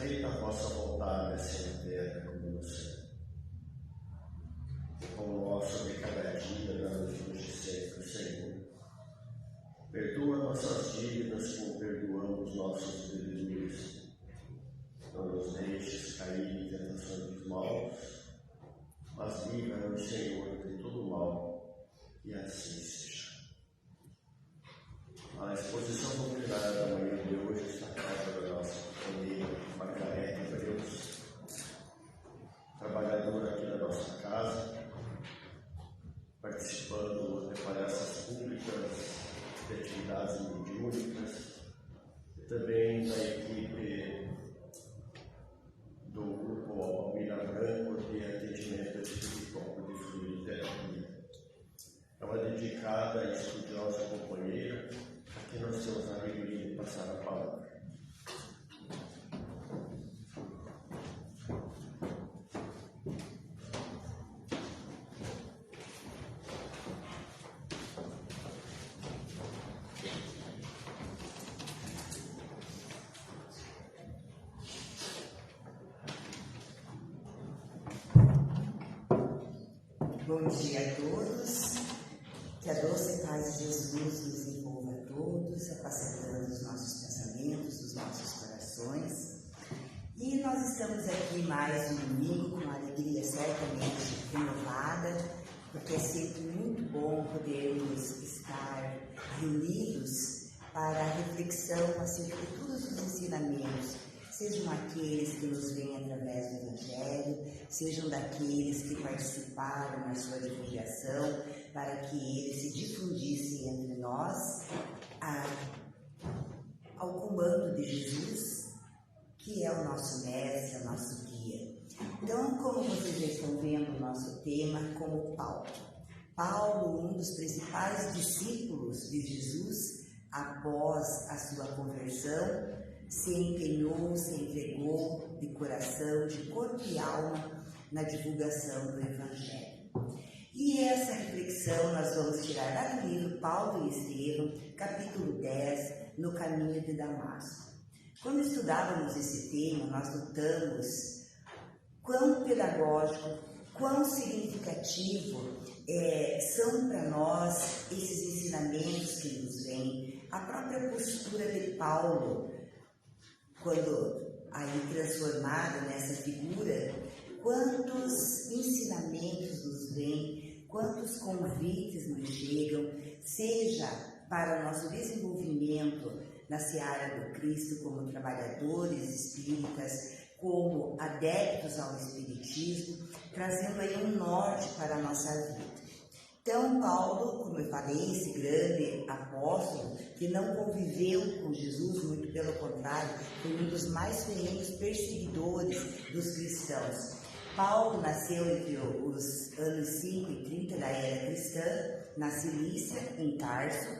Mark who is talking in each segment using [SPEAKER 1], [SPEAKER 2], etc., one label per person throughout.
[SPEAKER 1] feita a vossa vontade, assim na terra como no céu. O pão nosso de cada dia, dá-nos hoje sempre, Senhor. Perdoa nossas dívidas como perdoamos nossos devedores. Não nos deixes cair em tentações dos maus, mas livra-nos, Senhor, de todo mal, e assim seja. A exposição doutrinária da manhã de hoje está a cargo da nossa companheira Margarete Hebreus, trabalhadora aqui da nossa casa, participando de palestras públicas, de atividades mediúnicas, e também da equipe do grupo Almira Branco de atendimento espiritual de fluidoterapia. É uma dedicada e estudiosa companheira. Aqui nós temos a alegria de passar a palavra.
[SPEAKER 2] Bom dia a todos, que a doce paz de Jesus nos envolva a todos, apacentando os nossos pensamentos, os nossos corações. E nós estamos aqui mais um domingo com uma alegria certamente renovada, porque é sempre muito bom podermos estar reunidos para a reflexão acerca de todos os ensinamentos, sejam aqueles que nos vêm através do Evangelho, sejam daqueles que participaram na sua divulgação, para que ele se difundisse entre nós ao comando de Jesus, que é o nosso mestre, o nosso guia. Então, como vocês já estão vendo o nosso tema, como Paulo. Paulo, um dos principais discípulos de Jesus, após a sua conversão, se empenhou, se entregou de coração, de corpo e alma na divulgação do Evangelho. E essa reflexão nós vamos tirar lá do livro Paulo e Estevão, capítulo 10, no caminho de Damasco. Quando estudávamos esse tema, nós notamos quão pedagógico, quão significativo são para nós esses ensinamentos que nos vêm, a própria postura de Paulo, quando aí transformado nessa figura, quantos ensinamentos nos vêm, quantos convites nos chegam, seja para o nosso desenvolvimento na seara do Cristo como trabalhadores espíritas, como adeptos ao Espiritismo, trazendo aí um norte para a nossa vida. Então, Paulo, como eu falei, esse grande apóstolo, que não conviveu com Jesus, muito pelo contrário, foi um dos mais ferrenhos perseguidores dos cristãos. Paulo nasceu entre os anos 5 e 30 da era cristã, na Cilícia, em Tarso,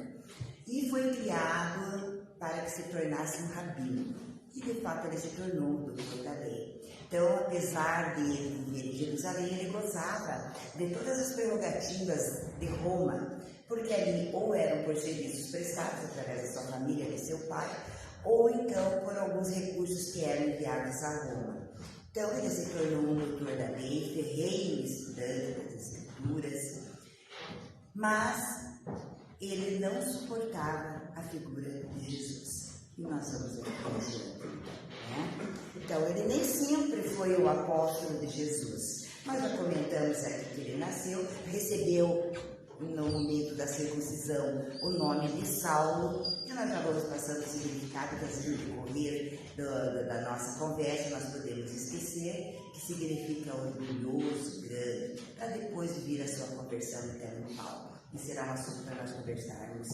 [SPEAKER 2] e foi criado para que se tornasse um rabino. E, de fato, ele se tornou um doutor da lei. Então, apesar de ele viver em Jerusalém, ele gozava de todas as prerrogativas de Roma, porque ali ou eram por serviços prestados através da sua família, de seu pai, ou então por alguns recursos que eram enviados a Roma. Então, ele se tornou um doutor da lei, ferrenho estudante das Escrituras, mas ele não suportava a figura de Jesus. E nós vamos ver né? Então, ele nem sempre foi o apóstolo de Jesus. Nós já comentamos aqui que ele nasceu, recebeu no momento da circuncisão o nome de Saulo, e nós já vamos passando o significado, que assim, no decorrer da nossa conversa nós podemos esquecer, que significa orgulhoso, grande, para depois vir a sua conversão então em Paulo. E será um assunto para nós conversarmos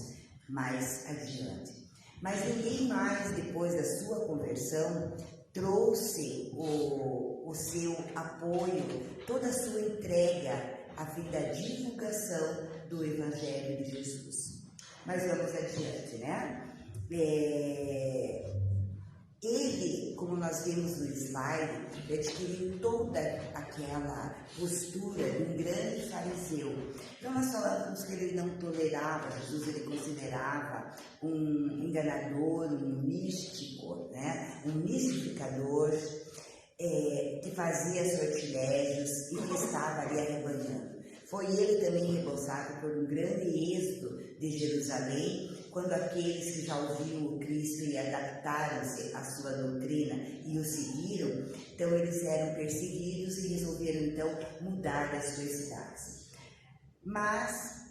[SPEAKER 2] mais adiante. Mas ninguém mais, depois da sua conversão, trouxe o seu apoio, toda a sua entrega a fim da divulgação do Evangelho de Jesus. Mas vamos adiante, né? Ele, como nós vimos no slide, adquiriu toda aquela postura de um grande fariseu. Então nós falamos que ele não tolerava Jesus, ele considerava um enganador, um místico, né? né? Um mistificador que fazia sortilégios e que estava ali arrebanhando. Foi ele também responsável por um grande êxodo de Jerusalém, quando aqueles que já ouviram o Cristo e adaptaram-se à sua doutrina e o seguiram, então eles eram perseguidos e resolveram então mudar das suas cidades. Mas,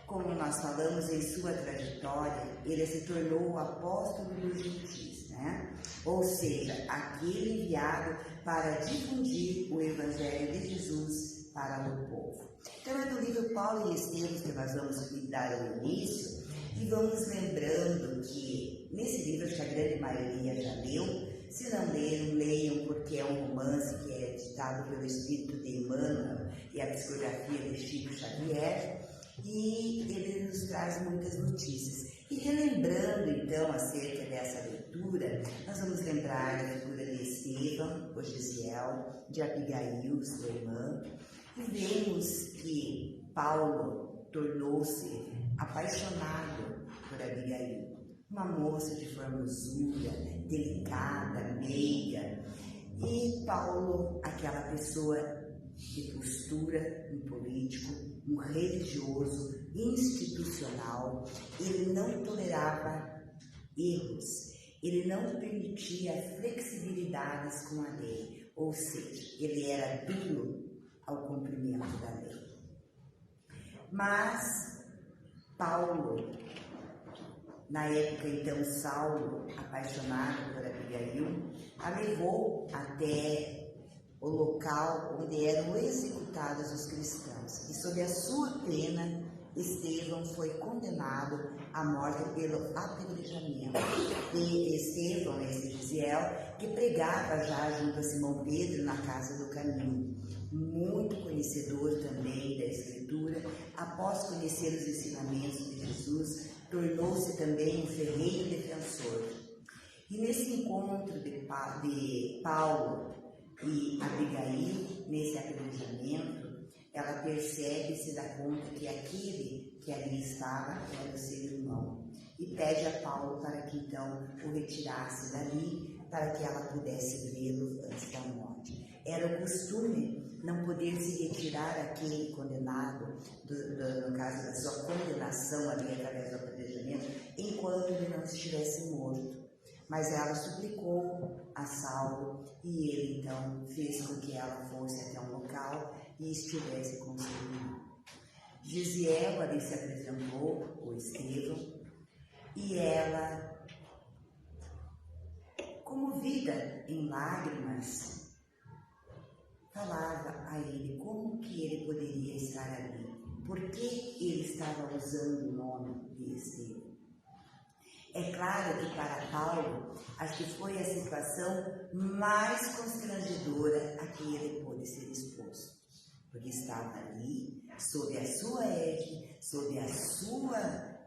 [SPEAKER 2] como nós falamos em sua trajetória, ele se tornou o apóstolo dos gentios, né? Ou seja, aquele enviado para difundir o Evangelho de Jesus para o povo. Então é do livro Paulo e Estevão que nós vamos dar o início e vamos lembrando que nesse livro que a grande maioria já leu, se não leram, leiam, porque é um romance que é ditado pelo espírito de Emmanuel e a psicografia de Chico Xavier, e ele nos traz muitas notícias. E relembrando então acerca dessa leitura, nós vamos lembrar da figura de Estevão, o Gisiel, de Abigail, sua irmã, e vemos que Paulo tornou-se apaixonado por Abigail, uma moça de formosura, delicada, meiga, e Paulo, aquela pessoa de postura, um político, um religioso, institucional, ele não tolerava erros, ele não permitia flexibilidades com a lei, ou seja, ele era duro ao cumprimento da lei. Mas Paulo, na época então Saulo, apaixonado por Abigail, a levou até o local onde eram executados os cristãos. E sob a sua pena, Estevão foi condenado à morte pelo apedrejamento. E Estevão, esse Gisiel, que pregava já junto a Simão Pedro na Casa do Caminho, muito conhecedor também da Escritura, após conhecer os ensinamentos de Jesus, tornou-se também um ferrenho defensor. E nesse encontro de Paulo e Abigail, nesse apedrejamento, ela percebe e se dá conta que aquele que ali estava era o seu irmão. E pede a Paulo para que então o retirasse dali, para que ela pudesse vê-lo antes da morte. Era o costume não poder se retirar aquele condenado, no caso da sua condenação ali através do apedrejamento, enquanto ele não estivesse morto. Mas ela suplicou a Saulo e ele então fez com que ela fosse até um local e estivesse com seu irmão. Gisiel ali se apresentou, o Estevão, e ela, comovida em lágrimas, falava a ele como que ele poderia estar ali, por que ele estava usando o nome de Estevão. É claro que para Paulo, acho que foi a situação mais constrangedora a que ele pôde ser exposto, porque estava ali, sob a sua égide, sob a sua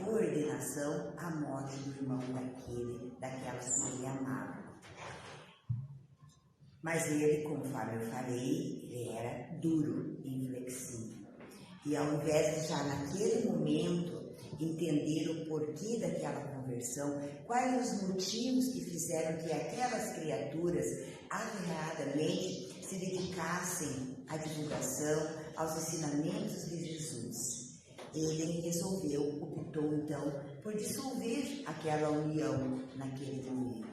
[SPEAKER 2] coordenação, a morte do irmão daquela que ele amava. Mas ele, conforme eu falei, ele era duro, inflexível. E ao invés de já naquele momento entender o porquê daquela conversão, quais os motivos que fizeram que aquelas criaturas aterradamente se dedicassem à divulgação, aos ensinamentos de Jesus. Ele resolveu, optou então por dissolver aquela união naquele momento,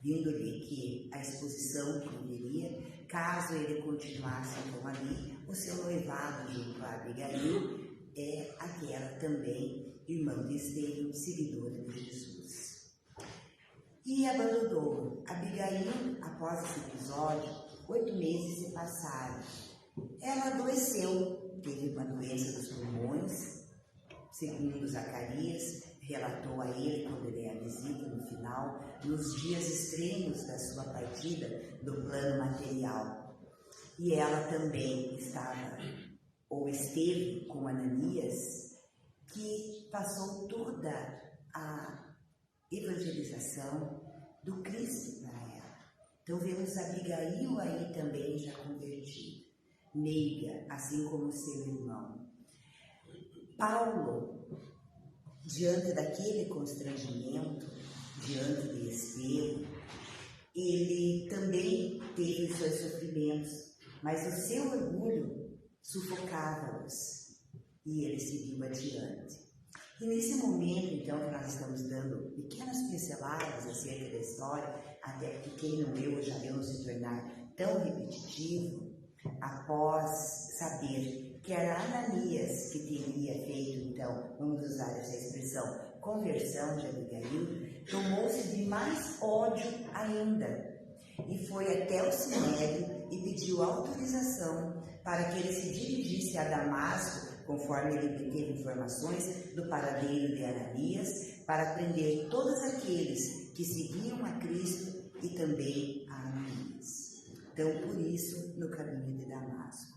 [SPEAKER 2] vindo-lhe que a exposição que viria, caso ele continuasse então ali, o seu noivado junto a Abigail é aquela também irmã de Estevão, seguidora de Jesus. E abandonou Abigail. Após esse episódio, 8 meses se passaram. Ela adoeceu, teve uma doença dos pulmões, segundo Zacarias, relatou a ele quando ele a visita no final, nos dias extremos da sua partida do plano material. E ela também estava, ou esteve com Ananias, que passou toda a evangelização do Cristo para ela. Então vemos Abigail aí também já convertida, meiga, assim como seu irmão. Paulo, diante daquele constrangimento, diante de Estevão, ele também teve os seus sofrimentos, mas o seu orgulho sufocava-os e ele seguiu adiante. E nesse momento, então, que nós estamos dando pequenas pinceladas acerca da história, até que quem não leu já leu não se tornar tão repetitivo, após saber que era Ananias que teria feito, então, vamos usar essa expressão, conversão de Abigail, tomou-se de mais ódio ainda e foi até o Sinédrio e pediu autorização para que ele se dirigisse a Damasco, conforme ele obteve informações do paradeiro de Ananias, para prender todos aqueles que seguiam a Cristo e também a Ananias. Então, por isso, no caminho de Damasco.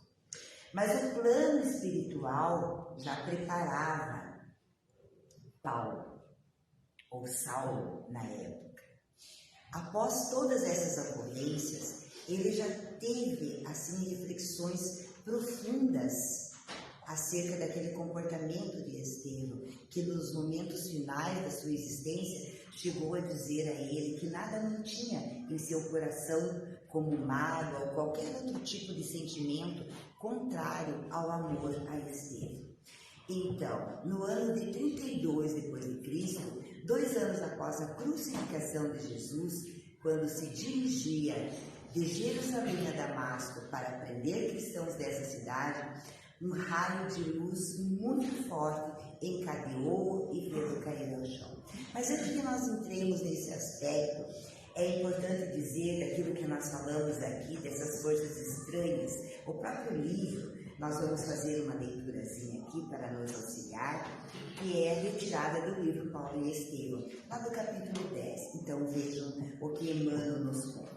[SPEAKER 2] Mas o plano espiritual já preparava Paulo, ou Saulo, na época. Após todas essas ocorrências, ele já teve, assim, reflexões profundas acerca daquele comportamento de Estevão, que nos momentos finais da sua existência chegou a dizer a ele que nada mantinha em seu coração como mágoa ou qualquer outro tipo de sentimento contrário ao amor a Estevão. Então, no ano de 32 depois de Cristo, 2 anos após a crucificação de Jesus, quando se dirigia de Jerusalém a Damasco para prender cristãos dessa cidade, um raio de luz muito forte encadeou e fez-o cair ao chão. Mas antes que nós entremos nesse aspecto, é importante dizer daquilo que nós falamos aqui, dessas forças estranhas. O próprio livro, nós vamos fazer uma leiturazinha aqui para nos auxiliar, que é retirada do livro Paulo e Estevão, lá do capítulo 10. Então vejam o que Emmanuel nos conta.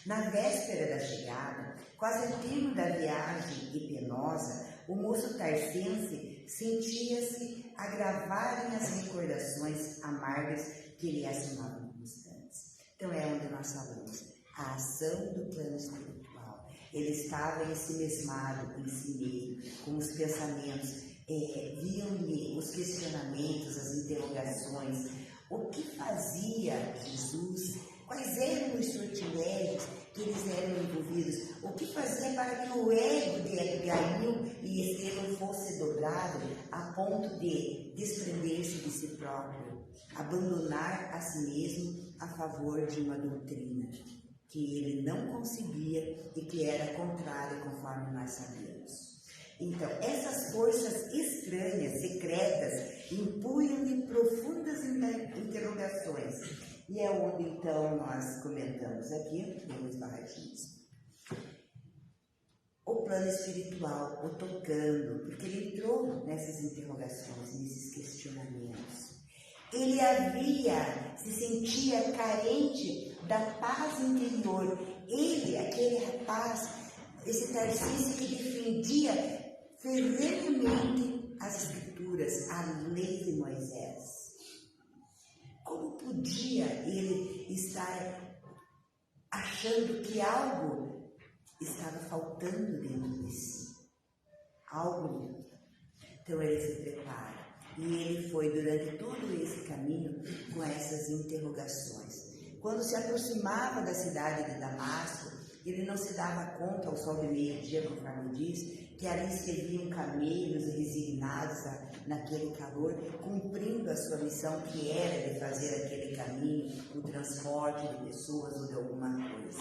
[SPEAKER 2] Na véspera da chegada, quase ao termo da viagem e penosa, o moço tarsense sentia-se agravarem as recordações amargas que lhe assumavam constantes. Então é onde nós falamos, a ação do plano espiritual. Ele estava ensimesmado em si mesmo, com os pensamentos, viam-lhe os questionamentos, as interrogações. O que fazia Jesus? Quais eram os sortilégios que eles eram envolvidos? O que fazia para que o ego de Abigail e Estevão fosse dobrado a ponto de desprender-se de si próprio, abandonar a si mesmo a favor de uma doutrina que ele não conseguia e que era contrária, conforme nós sabemos. Então, essas forças estranhas, secretas, impunham-lhe profundas interrogações. E é onde, então, nós comentamos aqui, temos barradinhos, o plano espiritual, o tocando, porque ele entrou nessas interrogações, nesses questionamentos. Ele se sentia carente da paz interior. Ele, aquele rapaz, esse Tarcísio que defendia ferrenhamente as Escrituras, a lei de Moisés. Como podia ele estar achando que algo estava faltando dentro de si? Algo. Então ele se prepara. E ele foi durante todo esse caminho com essas interrogações. Quando se aproximava da cidade de Damasco, ele não se dava conta ao sol de meio-dia, conforme diz, que ali serviam camelos resignados naquele calor, cumprindo a sua missão, que era de fazer aquele caminho, o transporte de pessoas ou de alguma coisa.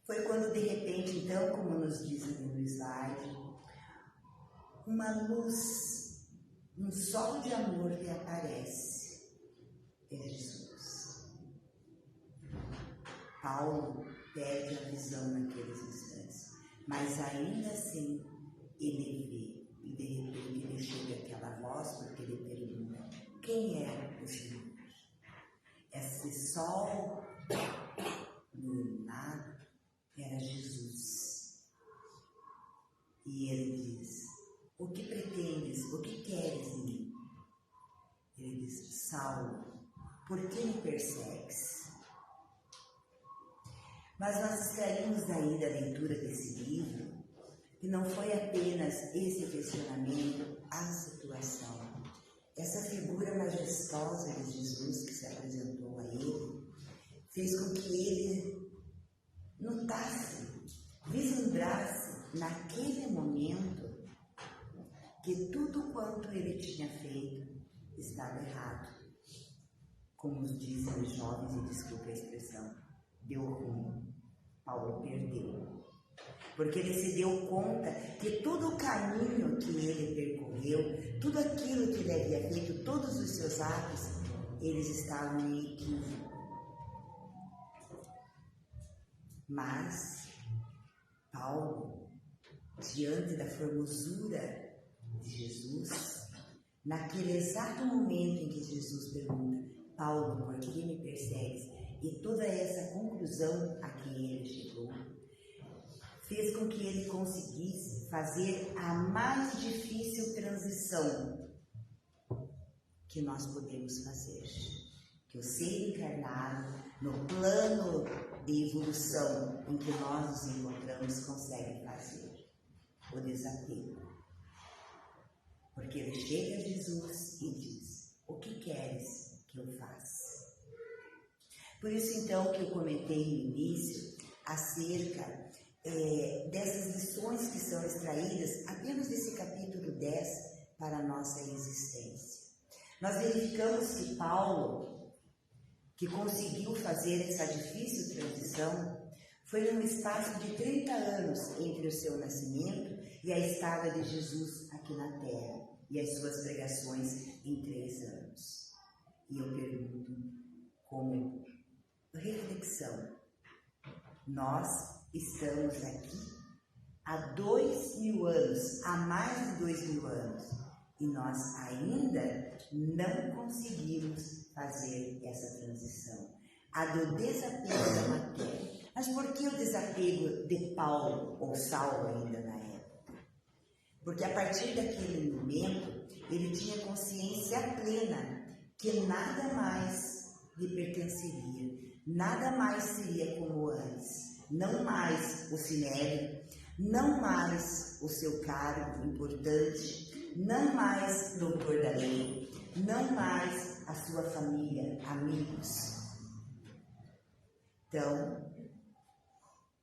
[SPEAKER 2] Foi quando, de repente, então, como nos diz no slide, uma luz, um sol de amor lhe aparece. É Jesus. Paulo perde a visão naqueles instantes, mas ainda assim ele vê, e de repente ele chega àquela voz, porque ele pergunta, quem é o Senhor? Esse sol iluminado era Jesus. E ele diz, o que pretendes, o que queres em mim? Ele diz, Saulo, por que me persegues? Mas nós extraímos daí da leitura desse livro que não foi apenas esse questionamento, a situação. Essa figura majestosa de Jesus que se apresentou a ele, fez com que ele notasse, vislumbrasse naquele momento que tudo quanto ele tinha feito estava errado. Como nos dizem os jovens, e desculpe a expressão, deu ruim. Paulo perdeu. Porque ele se deu conta que todo o caminho que ele percorreu, tudo aquilo que ele havia feito, todos os seus atos, eles estavam em equívoco. Mas Paulo, diante da formosura de Jesus, naquele exato momento em que Jesus pergunta: Paulo, por que me persegues? E toda essa conclusão a que ele chegou, fez com que ele conseguisse fazer a mais difícil transição que nós podemos fazer. Que o ser encarnado, no plano de evolução em que nós nos encontramos, consegue fazer: o desapego. Porque ele chega a Jesus e diz: o que queres que eu faça? Por isso, então, que eu comentei no início acerca dessas lições que são extraídas apenas desse capítulo 10 para a nossa existência. Nós verificamos que Paulo, que conseguiu fazer essa difícil transição, foi num espaço de 30 anos entre o seu nascimento e a estada de Jesus aqui na Terra, e as suas pregações em 3 anos. E eu pergunto, como reflexão, nós estamos aqui há 2000 anos, há mais de 2000 anos, e nós ainda não conseguimos fazer essa transição, a do desapego da matéria. Mas por que o desapego de Paulo, ou Saulo ainda na época? Porque a partir daquele momento, ele tinha consciência plena que nada mais lhe pertenceria, nada mais seria como antes, não mais o sinédrio, não mais o seu cargo importante, não mais doutor da lei, não mais a sua família, amigos. Então,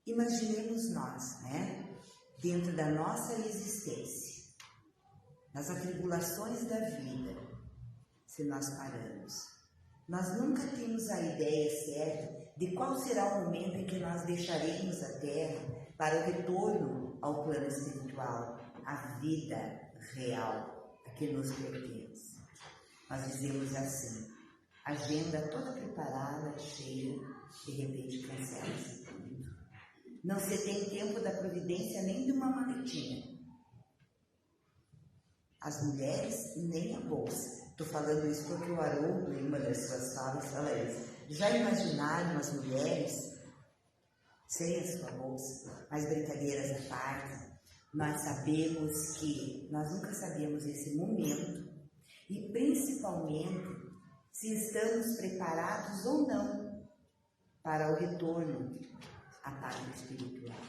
[SPEAKER 2] imaginemos nós, dentro da nossa existência, nas atribulações da vida, se nós paramos. Nós nunca temos a ideia certa de qual será o momento em que nós deixaremos a Terra para o retorno ao plano espiritual, à vida real, a que nos pertence. Nós dizemos assim: agenda toda preparada, cheia, de repente cancela-se tudo. Não se tem tempo da providência nem de uma maletinha. As mulheres, nem a bolsa. Estou falando isso porque o Haroldo, em uma das suas falas, fala isso. Já imaginaram as mulheres sem a sua bolsa? Mas brincadeiras à parte, nós sabemos que nós nunca sabemos esse momento e principalmente se estamos preparados ou não para o retorno à pátria espiritual.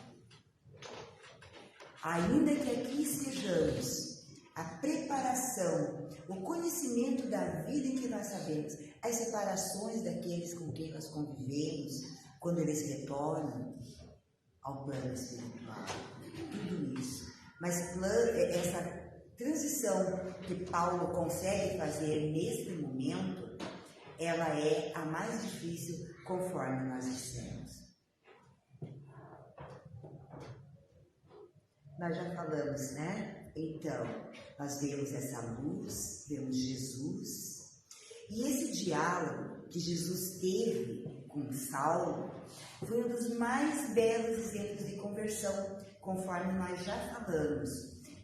[SPEAKER 2] Ainda que aqui estejamos, a preparação, o conhecimento da vida em que nós sabemos, as separações daqueles com quem nós convivemos, quando eles retornam ao plano espiritual, tudo isso. Mas essa transição que Paulo consegue fazer neste momento, ela é a mais difícil, conforme nós dissemos. Nós já falamos, Então, nós vemos essa luz, vemos Jesus, e esse diálogo que Jesus teve com Saulo foi um dos mais belos exemplos de conversão, conforme nós já falamos,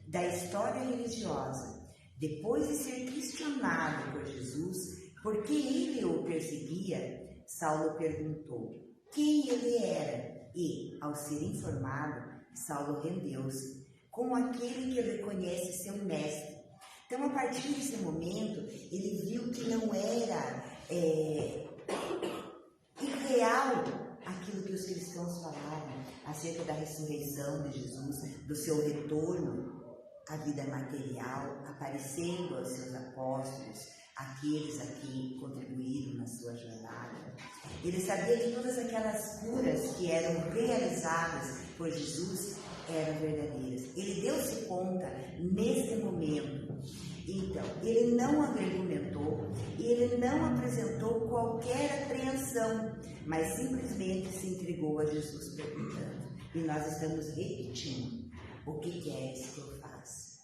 [SPEAKER 2] da história religiosa. Depois de ser questionado por Jesus, por que ele o perseguia, Saulo perguntou quem ele era e, ao ser informado, Saulo rendeu-se como aquele que reconhece seu mestre. Então, a partir desse momento, ele viu que não era irreal aquilo que os cristãos falavam acerca da ressurreição de Jesus, do seu retorno à vida material, aparecendo aos seus apóstolos, aqueles a que contribuíram na sua jornada. Ele sabia que todas aquelas curas que eram realizadas por Jesus eram verdadeiras. Ele deu-se conta nesse momento. Então, ele não argumentou, ele não apresentou qualquer apreensão, mas simplesmente se entregou a Jesus perguntando. E nós estamos repetindo: o que queres que eu faça?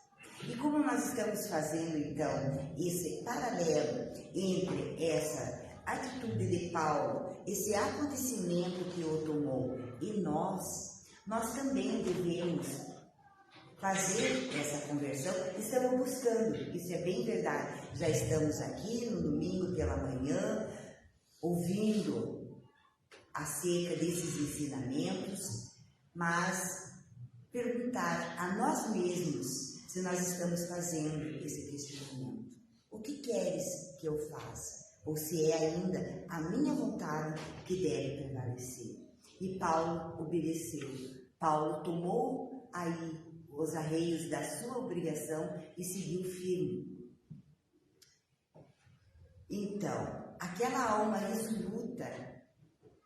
[SPEAKER 2] E como nós estamos fazendo, então, esse paralelo entre essa atitude de Paulo, esse acontecimento que o tomou, e nós também devemos fazer essa conversão. Estamos buscando, isso é bem verdade. Já estamos aqui no domingo pela manhã, ouvindo acerca desses ensinamentos, mas perguntar a nós mesmos se nós estamos fazendo esse questionamento. O que queres que eu faça? Ou se é ainda a minha vontade que deve prevalecer? E Paulo obedeceu. Paulo tomou aí os arreios da sua obrigação e seguiu firme. Então, aquela alma resoluta,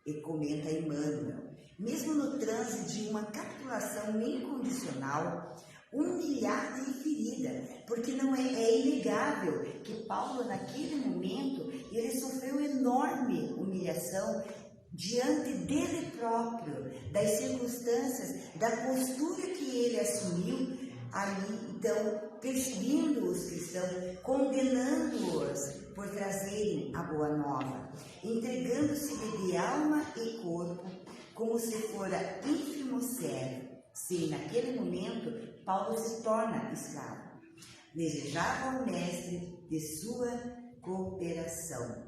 [SPEAKER 2] e comenta Emmanuel, mesmo no transe de uma capitulação incondicional, humilhada e ferida, porque não é inegável que Paulo, naquele momento, ele sofreu enorme humilhação diante dele próprio, das circunstâncias, da postura que ele assumiu ali, então, perseguindo os cristãos, condenando-os por trazerem a boa nova, entregando-se de alma e corpo, como se fora ínfimo servo. Sim, naquele momento, Paulo se torna escravo. Desejava ao mestre de sua cooperação.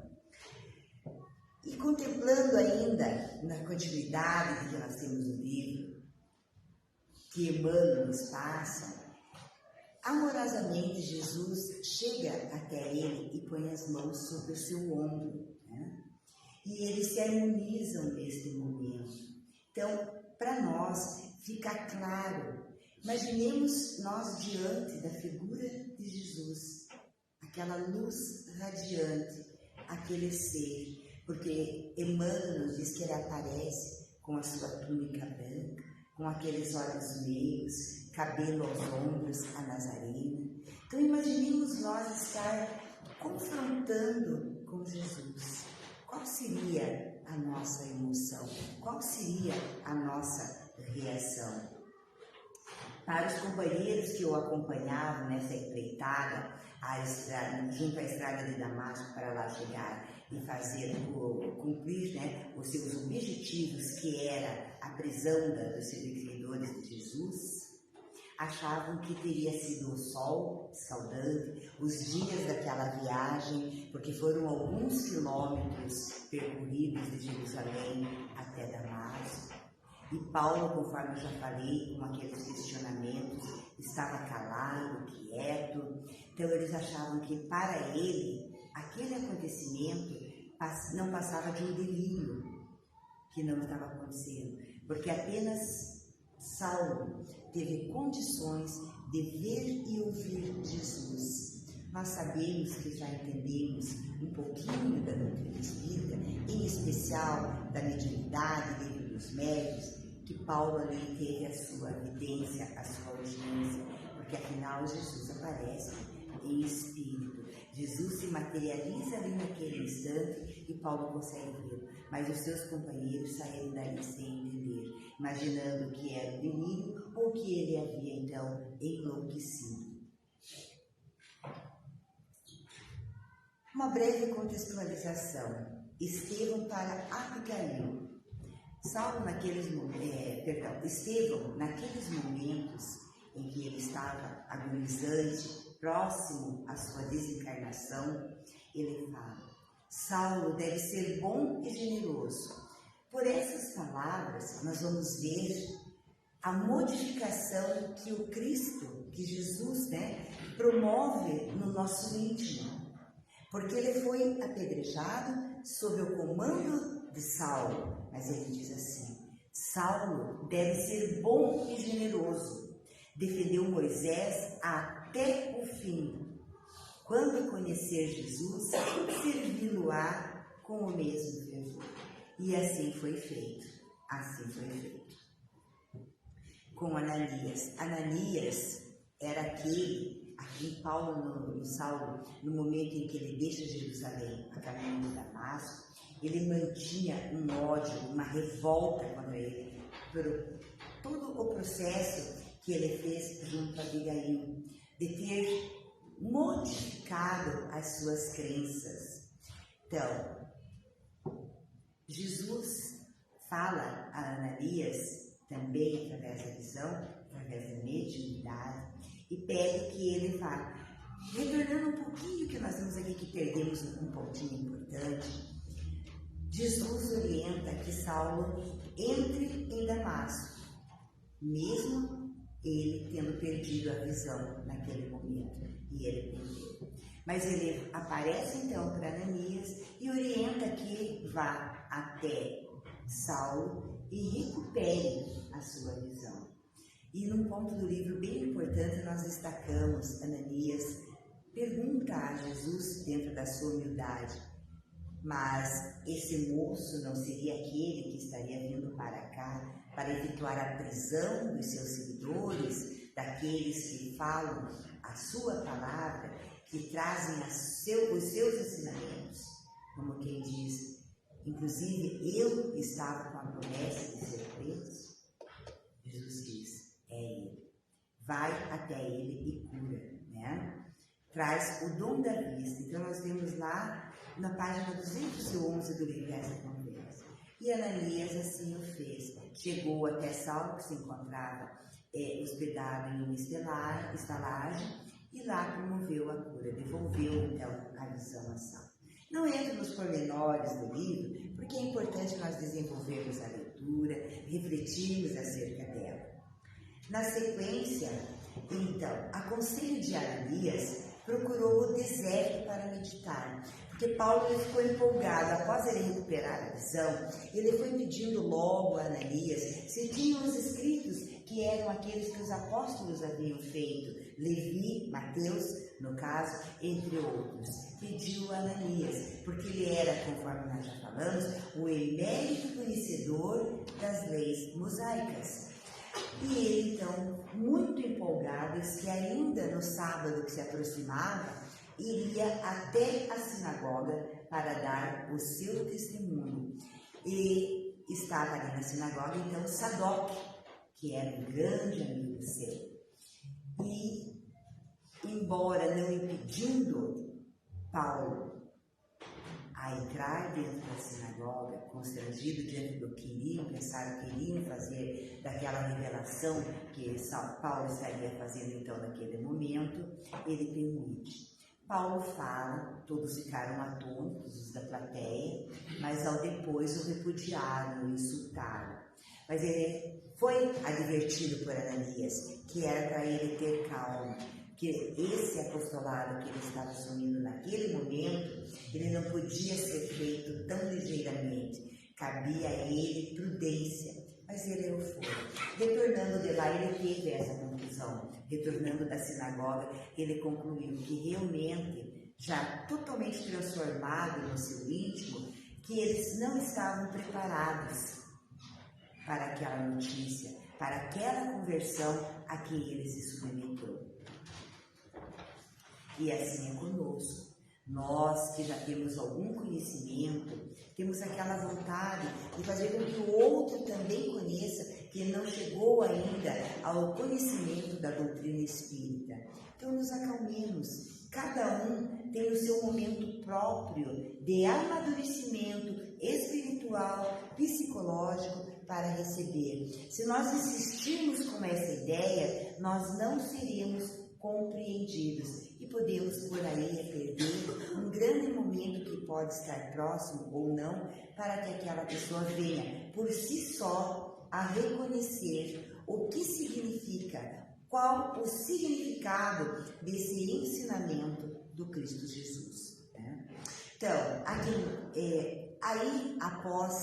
[SPEAKER 2] E contemplando ainda, na continuidade que nós temos no livro, que Emmanuel nos passa, amorosamente Jesus chega até ele e põe as mãos sobre o seu ombro, né? E eles se harmonizam neste momento. Então, para nós, fica claro, imaginemos nós diante da figura de Jesus, aquela luz radiante, aquele ser, porque Emmanuel nos diz que ele aparece com a sua túnica branca, com aqueles olhos meus, cabelo aos ombros, a Nazarena. Então imaginemos nós estar confrontando com Jesus. Qual seria a nossa emoção? Qual seria a nossa reação? Para os companheiros que o acompanhavam nessa empreitada, junto à estrada de Damasco, para lá chegar e cumprir, né, os seus objetivos, que era a prisão dos seguidores de Jesus, achavam que teria sido o sol escaldante, os dias daquela viagem, porque foram alguns quilômetros percorridos de Jerusalém até Damasco. E Paulo, conforme eu já falei, com aqueles questionamentos, estava calado, quieto. Então eles achavam que para ele, aquele acontecimento não passava de um delírio, que não estava acontecendo, porque apenas Saulo teve condições de ver e ouvir Jesus. Nós sabemos que já entendemos um pouquinho da doutrina espírita, em especial da mediunidade, livro dos médiuns, que Paulo ali teve a sua evidência, a sua audiência, porque afinal Jesus aparece em espírito. Jesus se materializa ali naquele instante e Paulo consegue vê-lo, mas os seus companheiros saíram dali sem entender, imaginando que era um delírio ou que ele havia então enlouquecido. Uma breve contextualização. Estevão para Abigail. Estevão, naqueles momentos em que ele estava agonizante, próximo à sua desencarnação, ele fala: Saulo deve ser bom e generoso. Por essas palavras, nós vamos ver a modificação que o Cristo, que Jesus, promove no nosso íntimo. Porque ele foi apedrejado sob o comando de Saulo, mas ele diz assim: Saulo deve ser bom e generoso. Defendeu Moisés até o fim. Quando conhecer Jesus, servi-lo-á com o mesmo fervor. E assim foi feito. Assim foi feito. Com Ananias. Ananias era aquele, aqui em Paulo, no Saulo, no momento em que ele deixa Jerusalém a caminho de Damasco, ele mantinha um ódio, uma revolta contra ele, por todo o processo que ele fez junto a Abigail, de ter modificado as suas crenças. Então, Jesus fala a Ananias também através da visão, através da mediunidade, e pede que ele vá. Retornando um pouquinho que nós temos aqui, que perdemos um pontinho importante, Jesus orienta que Saulo entre em Damasco, mesmo ele tendo perdido a visão naquele momento, e ele perdeu. Mas ele aparece então para Ananias e orienta que vá até Saulo e recupere a sua visão. E num ponto do livro bem importante nós destacamos, Ananias pergunta a Jesus dentro da sua humildade: mas esse moço não seria aquele que estaria vindo para cá para efetuar a prisão dos seus seguidores, daqueles que falam a sua palavra, que trazem os seus ensinamentos? Como quem diz, inclusive eu estava com a promessa de ser preso. Jesus diz: é ele. Vai até ele e cura, né? Traz o dom da vista. Então nós vemos lá na página 211 do livro essa conversa. E Ananias assim o fez. Chegou até Saulo, que se encontrava hospedado em uma estalagem, e lá promoveu a cura, devolveu então a visão a Saulo. Não entro nos pormenores do livro, porque é importante nós desenvolvermos a leitura, refletirmos acerca dela. Na sequência, então, a conselho de Ananias procurou o deserto para meditar, porque Paulo ficou empolgado. Após ele recuperar a visão, ele foi pedindo logo a Ananias se tinham os escritos que eram aqueles que os apóstolos haviam feito, Levi, Mateus, no caso, entre outros. Pediu a Ananias, porque ele era, conforme nós já falamos, o emérito conhecedor das leis mosaicas. E ele, então, muito empolgado, disse que ainda no sábado que se aproximava, iria até a sinagoga para dar o seu testemunho. E estava ali na sinagoga, então, Sadoc, que era um grande amigo seu. E, embora não impedindo Paulo a entrar dentro da sinagoga, constrangido diante do que iriam, pensaram que iriam fazer daquela revelação que Paulo estaria fazendo então naquele momento, ele permite. Paulo fala, todos ficaram atônitos, os da plateia, mas ao depois o repudiaram, o insultaram. Mas ele foi advertido por Ananias que era para ele ter calma, que esse apostolado que ele estava assumindo naquele momento, ele não podia ser feito tão ligeiramente, cabia a ele prudência, mas ele o foi. Retornando de lá, ele teve essa conclusão. Retornando da sinagoga, ele concluiu que realmente, já totalmente transformado no seu íntimo, que eles não estavam preparados para aquela notícia, para aquela conversão a que ele se submeteu. E assim é conosco. Nós que já temos algum conhecimento, temos aquela vontade de fazer com que o outro também conheça, que não chegou ainda ao conhecimento da doutrina espírita. Então nos acalmemos. Cada um tem o seu momento próprio de amadurecimento espiritual, psicológico para receber. Se nós insistirmos com essa ideia, nós não seremos compreendidos e podemos por aí perder um grande momento que pode estar próximo ou não, para que aquela pessoa venha por si só a reconhecer o que significa, qual o significado desse ensinamento do Cristo Jesus, né? Então, aí após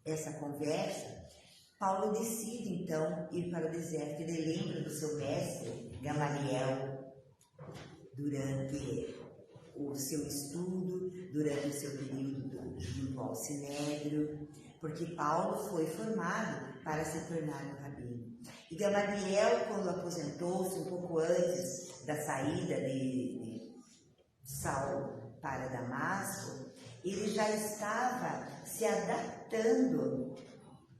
[SPEAKER 2] essa conversa, Paulo decide então ir para o deserto. Ele lembra do seu mestre Gamaliel durante o seu estudo, durante o seu período junto ao Sinédrio, porque Paulo foi formado para se tornar um rabino. E Gamaliel, quando aposentou-se um pouco antes da saída de Saulo para Damasco, ele já estava se adaptando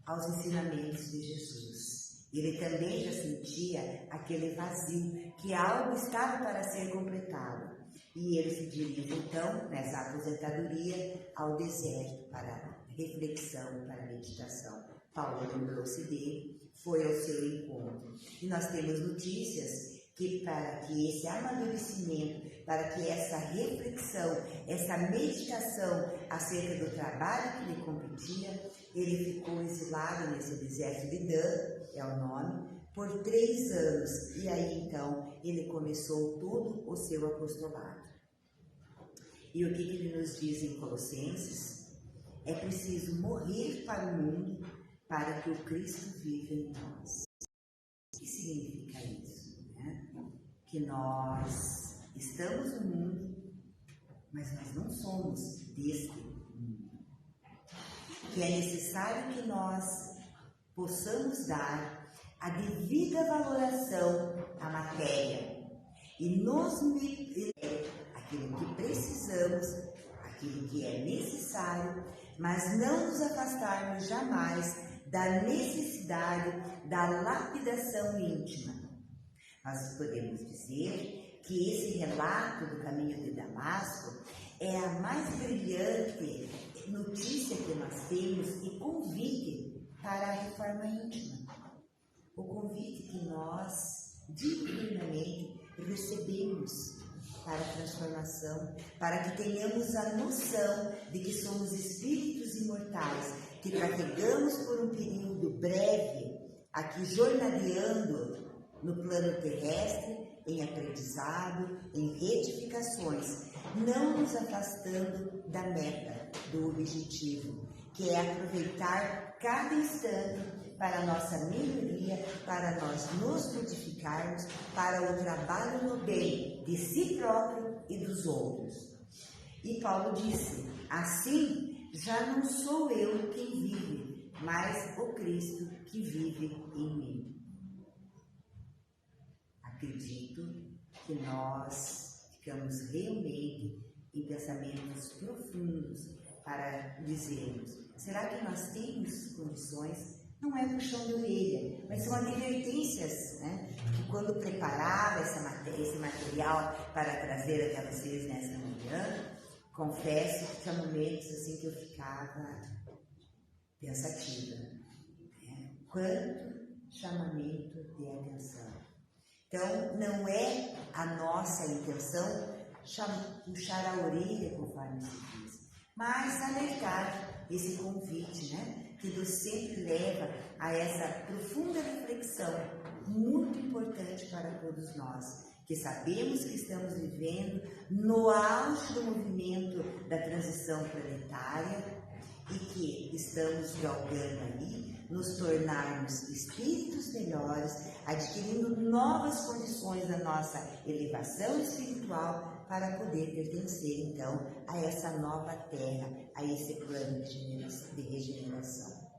[SPEAKER 2] aos ensinamentos de Jesus. Ele também já sentia aquele vazio, que algo estava para ser completado. E ele se dirige então, nessa aposentadoria, ao deserto para reflexão, para meditação. Paulo lembrou-se dele, foi ao seu encontro. E nós temos notícias que para que esse amadurecimento, para que essa reflexão, essa meditação acerca do trabalho que lhe competia, ele ficou exilado nesse deserto de Dan, é o nome, por 3 anos. E aí então ele começou todo o seu apostolado. E o que ele nos diz em Colossenses? É preciso morrer para o mundo para que o Cristo viva em nós. O que significa isso? Que nós estamos no mundo, mas nós não somos deste mundo. Que é necessário que nós possamos dar a devida valoração à matéria e aquilo que precisamos, aquilo que é necessário, mas não nos afastarmos jamais da necessidade da lapidação íntima. Nós podemos dizer que esse relato do caminho de Damasco é a mais brilhante notícia que nós temos e convite para a reforma íntima. O convite que nós diuturnamente recebemos para a transformação, para que tenhamos a noção de que somos espíritos imortais, que trafegamos por um período breve, aqui jornadeando no plano terrestre, em aprendizado, em retificações, não nos afastando da meta, do objetivo, que é aproveitar cada instante para a nossa melhoria, para nós nos modificarmos, para o trabalho no bem de si próprio e dos outros. E Paulo disse, assim, já não sou eu quem vive, mas o Cristo que vive em mim. Acredito que nós ficamos realmente em pensamentos profundos para dizermos, será que nós temos condições? Não é puxão de orelha, mas são advertências, que quando preparava esse material para trazer até vocês nessa manhã, confesso que tinha momentos assim que eu ficava pensativa. Quanto chamamento de atenção. Então, não é a nossa intenção puxar a orelha, conforme se diz, mas alertar esse convite, que Deus sempre leva a essa profunda reflexão, muito importante para todos nós, que sabemos que estamos vivendo no auge do movimento da transição planetária e que estamos galgando ali nos tornarmos espíritos melhores, adquirindo novas condições da nossa elevação espiritual para poder pertencer, então, a essa nova terra, a esse plano de regeneração.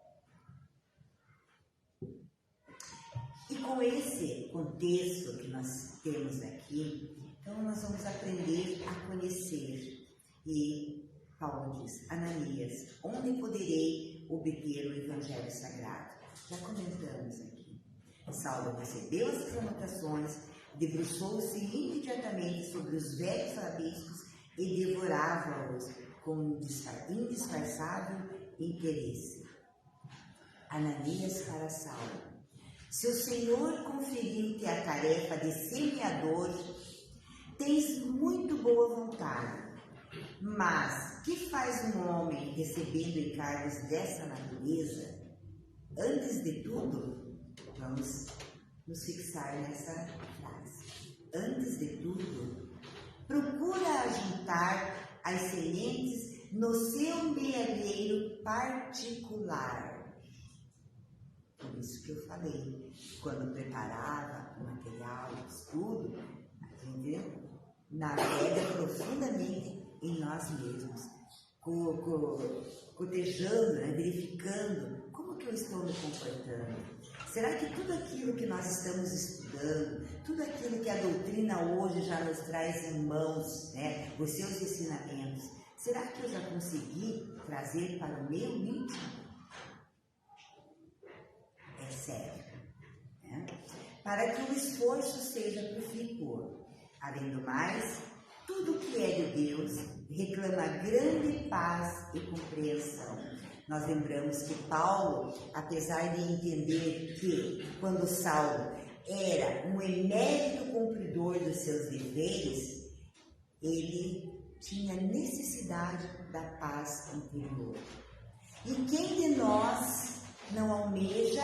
[SPEAKER 2] E com esse contexto que nós temos aqui, então nós vamos aprender a conhecer. E Paulo diz, Ananias, onde poderei obter o Evangelho Sagrado? Já comentamos aqui. Saulo recebeu as anotações, debruçou-se imediatamente sobre os velhos rabiscos e devorava-os com indisfarçável interesse. Ananias para Saulo. Se o Senhor conferiu-te a tarefa de semeador, tens muito boa vontade. Mas, que faz um homem recebendo encargos dessa natureza? Antes de tudo, vamos nos fixar nessa frase. Antes de tudo, procura ajuntar as sementes no seu mealheiro particular. Por isso que eu falei, quando preparava o material, o estudo, a gente navega profundamente em nós mesmos. cotejando, né, verificando como que eu estou me comportando. Será que tudo aquilo que nós estamos estudando, tudo aquilo que a doutrina hoje já nos traz em mãos, né, os seus ensinamentos, será que eu já consegui trazer para o meu íntimo? É sério, né? Para que o esforço seja profícuo. Além do mais, tudo que é de Deus reclama grande paz e compreensão. Nós lembramos que Paulo, apesar de entender que, quando Saulo era um emérito cumpridor dos seus deveres, ele tinha necessidade da paz interior. E quem de nós não almeja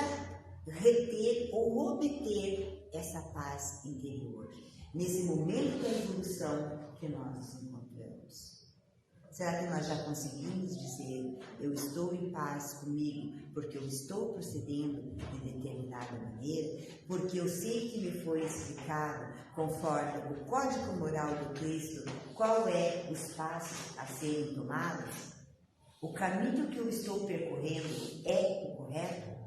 [SPEAKER 2] reter ou obter essa paz interior, nesse momento da evolução que nós nos encontramos? Será que nós já conseguimos dizer, eu estou em paz comigo, porque eu estou procedendo de determinada maneira, porque eu sei que me foi explicado, conforme o Código Moral do Cristo, qual é os passos a serem tomados? O caminho que eu estou percorrendo é o correto?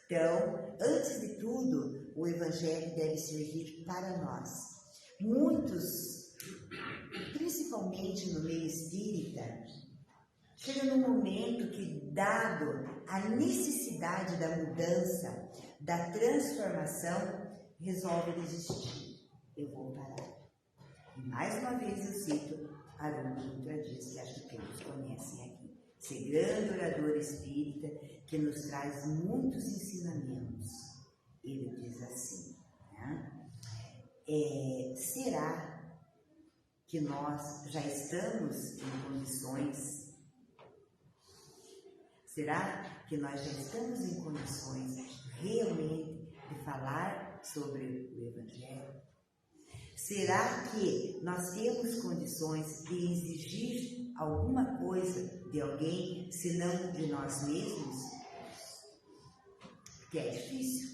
[SPEAKER 2] Então, antes de tudo, o Evangelho deve servir para nós. Muitos, principalmente no meio espírita, chega num momento que, dado a necessidade da mudança, da transformação, resolve desistir. Eu vou parar. E mais uma vez eu cito Haroldo Dutra Dias, que acho que todos conhecem aqui. Esse grande orador espírita que nos traz muitos ensinamentos. Ele diz assim, né? Será que nós já estamos em condições? Será que nós já estamos em condições realmente de falar sobre o Evangelho? Será que nós temos condições de exigir alguma coisa de alguém, senão de nós mesmos? Porque é difícil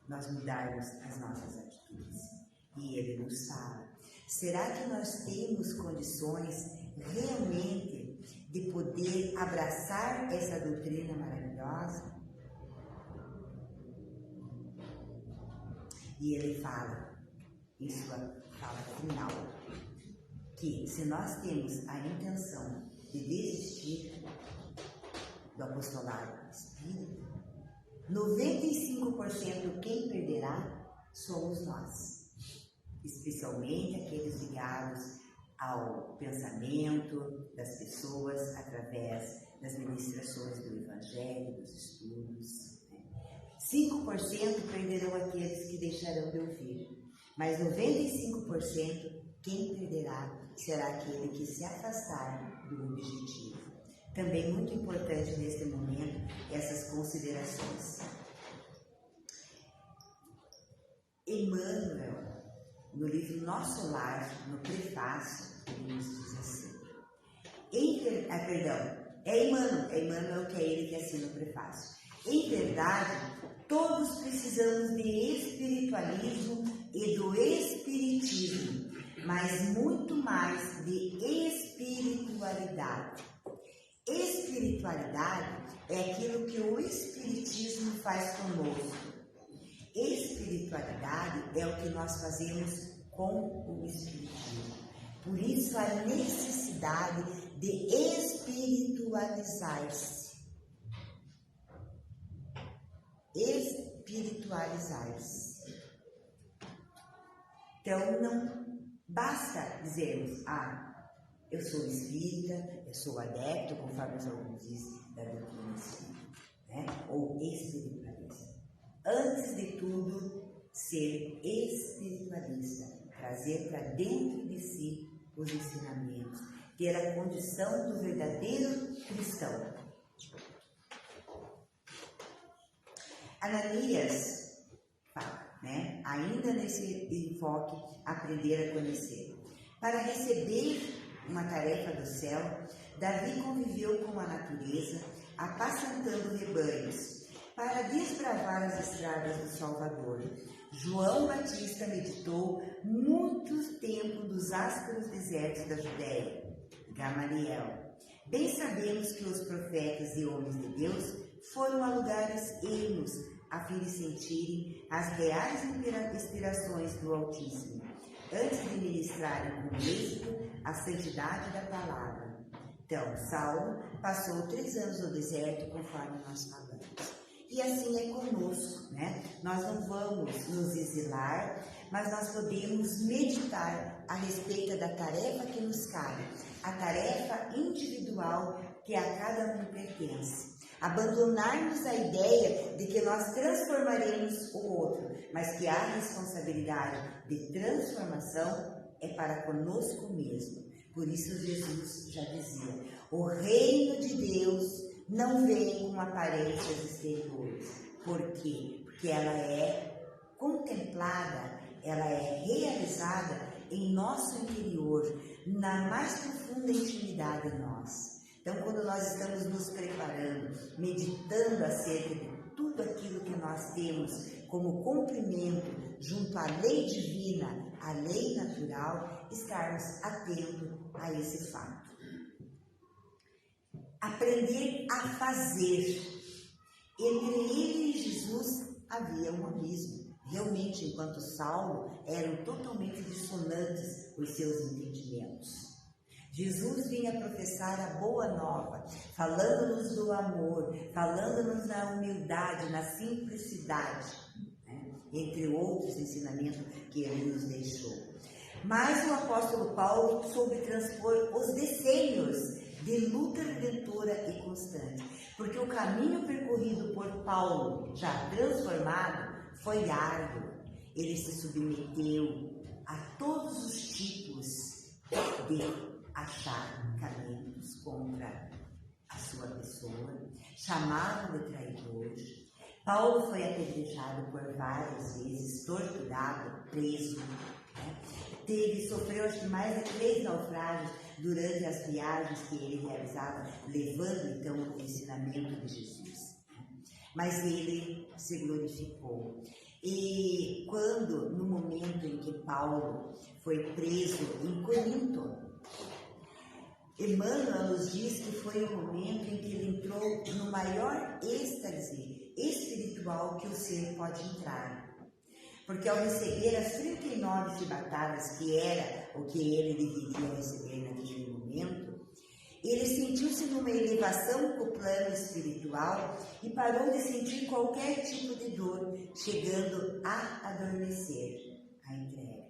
[SPEAKER 2] nós mudarmos as nossas atitudes. E ele nos fala, será que nós temos condições realmente de poder abraçar essa doutrina maravilhosa? E ele fala, em sua fala final, que se nós temos a intenção de desistir do apostolado espírita, 95% quem perderá somos nós, especialmente aqueles ligados ao pensamento das pessoas através das ministrações do Evangelho, dos estudos. 5% perderão aqueles que deixarão de ouvir, mas 95% quem perderá será aquele que se afastar do objetivo. Também muito importante neste momento essas considerações. Emmanuel, no livro Nosso Lar, no prefácio, ele nos diz assim, Emmanuel que é ele que assina o prefácio. Em verdade, todos precisamos de espiritualismo e do espiritismo, mas muito mais de espiritualidade. Espiritualidade é aquilo que o espiritismo faz conosco. Espiritualidade é o que nós fazemos com o espiritismo. Por isso a necessidade de espiritualizar-se. Espiritualizar-se. Então não basta dizermos, eu sou espírita, eu sou adepto, conforme os alguns dizem, da doutrina espírita, né? Ou espiritualista. Antes de tudo, ser espiritualista, trazer para dentro de si os ensinamentos, ter a condição do verdadeiro cristão. Ananias fala, né? Ainda nesse enfoque, aprender a conhecer. Para receber uma tarefa do céu, Davi conviveu com a natureza, apacentando rebanhos, para desbravar as estradas do Salvador. João Batista meditou muito tempo nos ásperos desertos da Judéia, Gamaliel. Bem sabemos que os profetas e homens de Deus foram a lugares ermos a fim de sentirem as reais inspirações do Altíssimo, antes de ministrarem com êxito a santidade da palavra. Então, Saulo passou 3 anos no deserto, conforme nós falamos. E assim é conosco, né? Nós não vamos nos exilar, mas nós podemos meditar a respeito da tarefa que nos cabe, a tarefa individual que a cada um pertence. Abandonarmos a ideia de que nós transformaremos o outro, mas que a responsabilidade de transformação é para conosco mesmo. Por isso Jesus já dizia: o reino de Deus não vem com aparências exteriores. Por quê? Porque ela é contemplada, ela é realizada em nosso interior, na mais profunda intimidade de nós. Então, quando nós estamos nos preparando, meditando acerca de tudo aquilo que nós temos como cumprimento junto à lei divina, à lei natural, estarmos atentos a esse fato. Aprender a fazer. Entre ele e Jesus havia um abismo. Realmente, enquanto Saulo, eram totalmente dissonantes os seus entendimentos. Jesus vinha professar a boa nova, falando-nos do amor, falando-nos da humildade, na simplicidade, né? Entre outros ensinamentos que ele nos deixou. Mas o apóstolo Paulo soube transpor os decênios de luta redentora e constante, porque o caminho percorrido por Paulo, já transformado, foi árduo. Ele se submeteu a todos os tipos de achamentos contra a sua pessoa, chamaram de traidor. Paulo foi apedrejado por várias vezes, torturado, preso, né? Sofreu acho que mais de 3 naufrágios durante as viagens que ele realizava, levando então o ensinamento de Jesus. Mas ele se glorificou. E quando, no momento em que Paulo foi preso em Corinto, Emmanuel nos diz que foi o momento em que ele entrou no maior êxtase espiritual que o ser pode entrar. Porque ao receber as 39 chibatadas, que era o que ele deveria receber naquele momento, ele sentiu-se numa elevação para o plano espiritual e parou de sentir qualquer tipo de dor, chegando a adormecer, a entrega.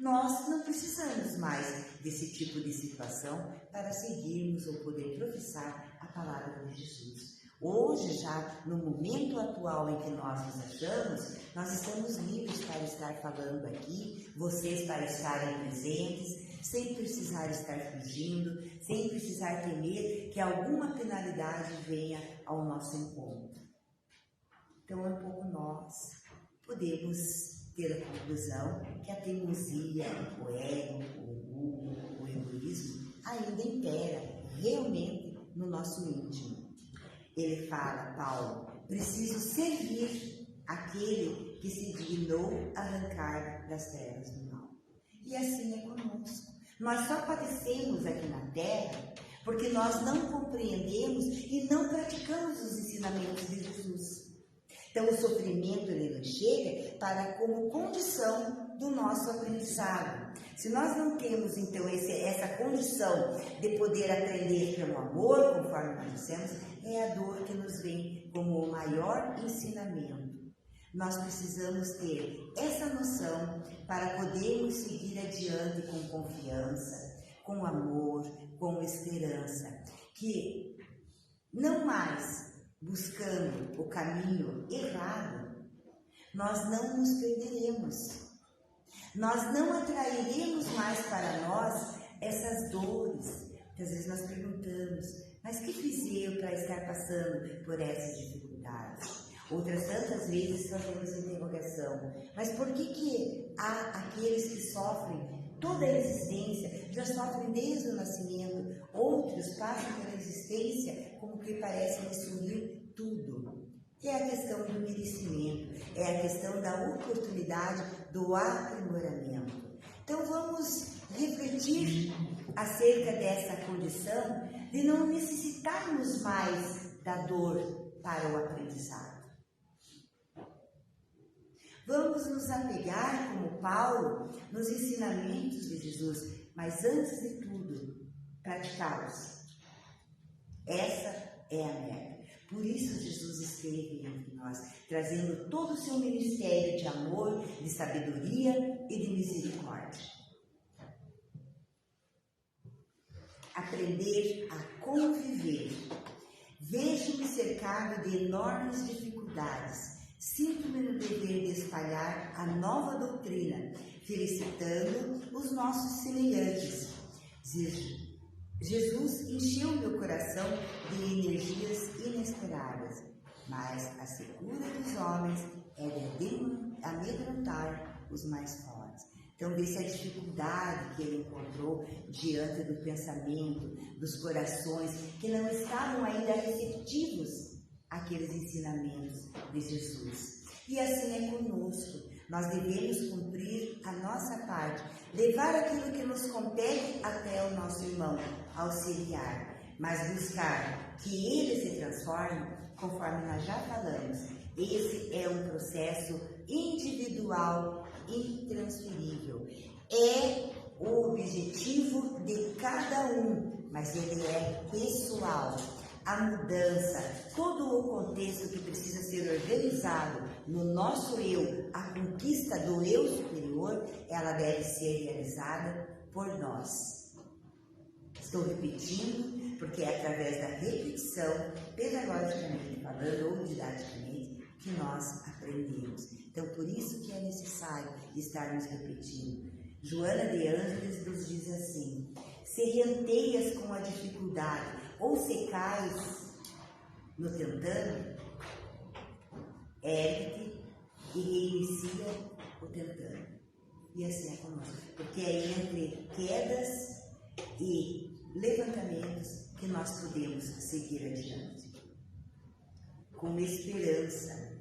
[SPEAKER 2] Nós não precisamos mais desse tipo de situação para seguirmos ou poder professar a palavra de Jesus. Hoje, já no momento atual em que nós nos achamos, nós estamos livres para estar falando aqui, vocês para estarem presentes, sem precisar estar fugindo, sem precisar temer que alguma penalidade venha ao nosso encontro. Então, é um pouco nós podemos ter a conclusão que a teimosia, o ego, o orgulho, o egoísmo ainda impera realmente no nosso íntimo. Ele fala, Paulo, preciso servir aquele que se dignou arrancar das trevas do mal. E assim é conosco. Nós só padecemos aqui na Terra porque nós não compreendemos e não praticamos os ensinamentos de Jesus. Então, o sofrimento ele nos chega para como condição do nosso aprendizado. Se nós não temos, então, essa condição de poder aprender pelo amor, conforme nós dissemos, é a dor que nos vem como o maior ensinamento. Nós precisamos ter essa noção para podermos seguir adiante com confiança, com amor, com esperança, que não mais buscando o caminho errado, nós não nos perderemos. Nós não atrairemos mais para nós essas dores. Às vezes nós perguntamos, mas que fiz eu para estar passando por essas dificuldades? Outras tantas vezes fazemos interrogação, mas por que há aqueles que sofrem toda a existência, já sofrem desde o nascimento, outros passam pela existência como que parecem destruir tudo? É a questão do merecimento, é a questão da oportunidade do aprimoramento. Então vamos refletir acerca dessa condição de não necessitarmos mais da dor para o aprendizado. Vamos nos apegar, como Paulo, nos ensinamentos de Jesus, mas antes de tudo, praticá-los. Essa é a meta. Por isso Jesus esteve entre nós, trazendo todo o seu ministério de amor, de sabedoria e de misericórdia. Aprender a conviver. Vejo-me cercado de enormes dificuldades. Sinto-me no dever de espalhar a nova doutrina, felicitando os nossos semelhantes. Jesus encheu meu coração de energias inesperadas, mas a secura dos homens é de amedrontar os mais fortes. Então, vê-se a dificuldade que ele encontrou diante do pensamento, dos corações, que não estavam ainda receptivos àqueles ensinamentos de Jesus. E assim é conosco. Nós devemos cumprir a nossa parte, levar aquilo que nos compete até o nosso irmão, auxiliar, mas buscar que ele se transforme, conforme nós já falamos. Esse é um processo individual, intransferível. É o objetivo de cada um, mas ele é pessoal. A mudança, todo o contexto que precisa ser organizado no nosso eu, a conquista do eu superior, ela deve ser realizada por nós. Estou repetindo, porque é através da repetição, pedagogicamente falando ou didaticamente, que nós aprendemos. Então, por isso que é necessário estarmos repetindo. Joana de Ângeles nos diz assim: se reanteias com a dificuldade ou se cais no tentando, ergue-te e reinicia o tentando. E assim é conosco, porque é entre quedas e levantamentos que nós podemos seguir adiante. Com esperança.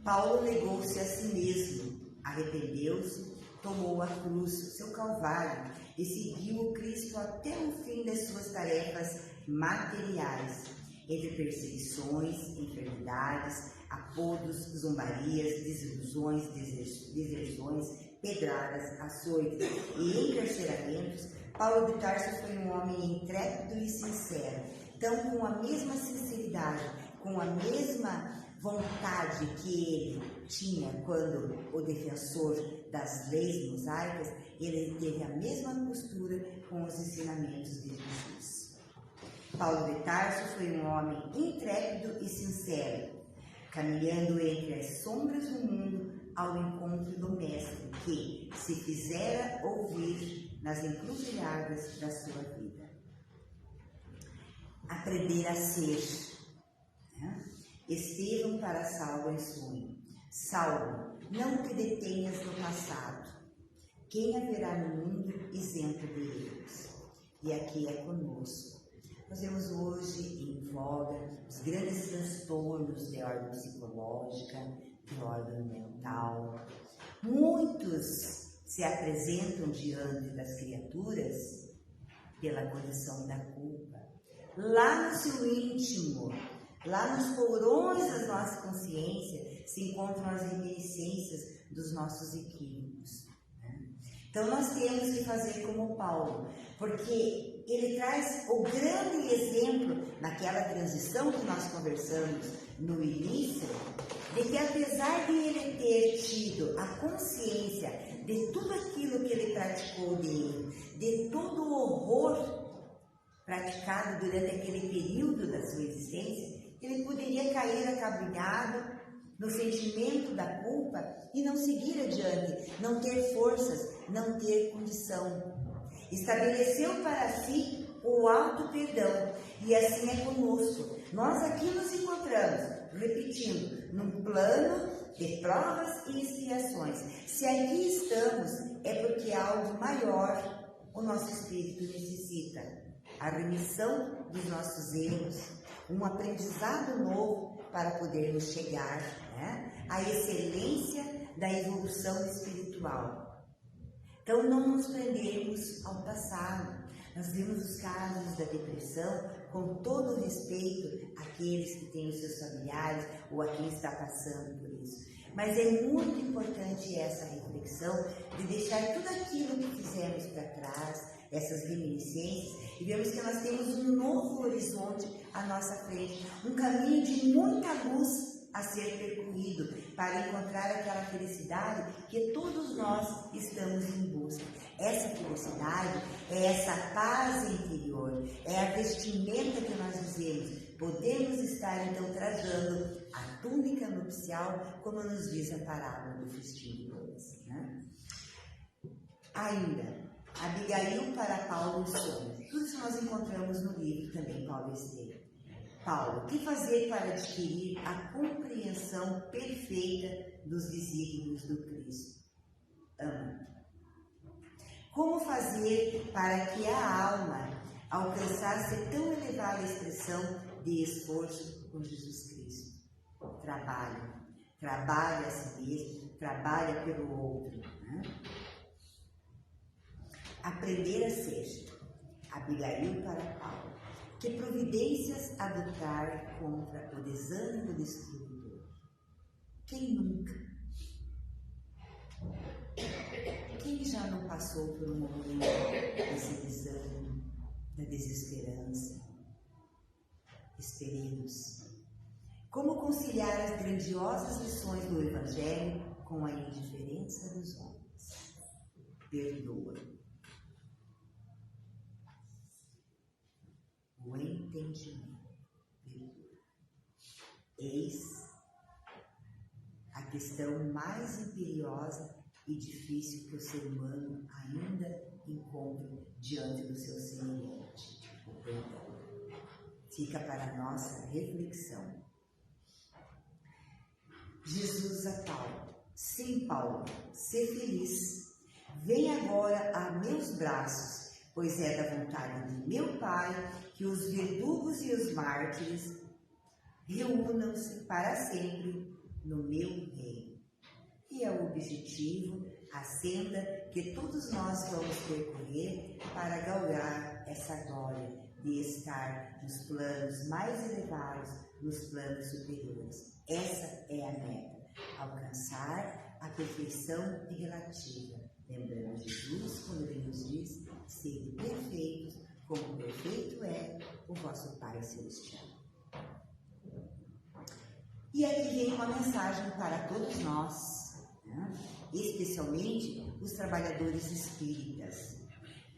[SPEAKER 2] Paulo negou-se a si mesmo, arrependeu-se, tomou a cruz, seu calvário, e seguiu o Cristo até o fim das suas tarefas materiais, entre perseguições, enfermidades, apodos, zombarias, desilusões, deserções, pedradas, açoites e encarceramentos. Paulo de Tarso foi um homem intrépido e sincero. Então, com a mesma sinceridade, com a mesma vontade que ele tinha quando o defensor das leis mosaicas, ele teve a mesma postura com os ensinamentos de Jesus. Paulo de Tarso foi um homem intrépido e sincero, caminhando entre as sombras do mundo ao encontro do Mestre, que se fizera ouvir nas encruzilhadas da sua vida. Aprender a ser. Estevão para Saulo em sonho. Saulo, não te detenhas no passado. Quem haverá no mundo isento de erros? E aqui é conosco. Nós vemos hoje em voga os grandes transtornos de ordem psicológica, de ordem mental. Muitos se apresentam diante das criaturas pela condição da culpa. Lá no seu íntimo, lá nos porões da nossa consciência, se encontram as reminiscências dos nossos equívocos. Então, nós temos que fazer como Paulo, porque ele traz o grande exemplo, naquela transição que nós conversamos no início, de que apesar de ele ter tido a consciência de tudo aquilo que ele praticou dele, de todo o horror praticado durante aquele período da sua existência, ele poderia cair acabrunhado no sentimento da culpa e não seguir adiante, não ter forças, não ter condição. Estabeleceu para si o auto-perdão, e assim é conosco. Nós aqui nos encontramos, repetindo, num plano de provas e expiações. Se aqui estamos, é porque algo maior o nosso espírito necessita. A remissão dos nossos erros, um aprendizado novo para podermos chegar à excelência da evolução espiritual. Então, não nos prendemos ao passado. Nós vemos os casos da depressão com todo o respeito àqueles que têm os seus familiares ou a quem está passando por isso. Mas é muito importante essa reflexão de deixar tudo aquilo que fizemos para trás, essas reminiscências, e vemos que nós temos um novo horizonte à nossa frente, um caminho de muita luz a ser percorrido para encontrar aquela felicidade que todos nós estamos em busca. Essa felicidade é essa paz interior, é a vestimenta que nós dizemos. Podemos estar então trajando a túnica nupcial, como nos diz a parábola do festim de bodas, né? Ainda, Abigail para Paulo e sonhos. Tudo isso nós encontramos no livro também, Paulo Estevam. Paulo, o que fazer para adquirir a compreensão perfeita dos desígnios do Cristo? Ama. Como fazer para que a alma alcançasse tão elevada expressão de esforço com Jesus Cristo? Trabalha a si mesmo, trabalha pelo outro, né? Aprender a ser. Abigail para Paulo. Que providências adotar contra o desânimo destruidor? Quem nunca? Quem já não passou por um momento desse desânimo, da desesperança? Esperemos. Como conciliar as grandiosas lições do Evangelho com a indiferença dos homens? Perdoa. O entendimento. Eis a questão mais imperiosa e difícil que o ser humano ainda encontra diante do seu semelhante, o perdão. Fica para a nossa reflexão. Jesus a Paulo. Sim, Paulo, ser feliz. Vem agora a meus braços, pois é da vontade de meu Pai que os verdugos e os mártires reúnam-se para sempre no meu reino. E é o objetivo, a senda que todos nós vamos percorrer para galgar essa glória de estar nos planos mais elevados, nos planos superiores. Essa é a meta, alcançar a perfeição relativa. Lembrando Jesus, quando ele nos diz, sede perfeitos, como perfeito é o vosso Pai Celestial. E aqui vem uma mensagem para todos nós, né? Especialmente os trabalhadores espíritas.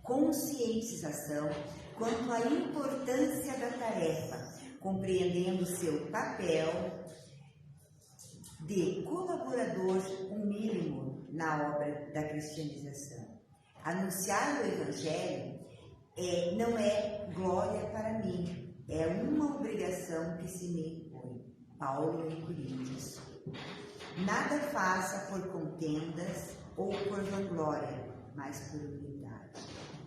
[SPEAKER 2] Conscientização quanto à importância da tarefa, compreendendo seu papel de colaborador mínimo na obra da cristianização. Anunciar o Evangelho não é glória para mim, é uma obrigação que se me impõe. Paulo em Coríntios. Nada faça por contendas ou por vanglória, mas por humildade.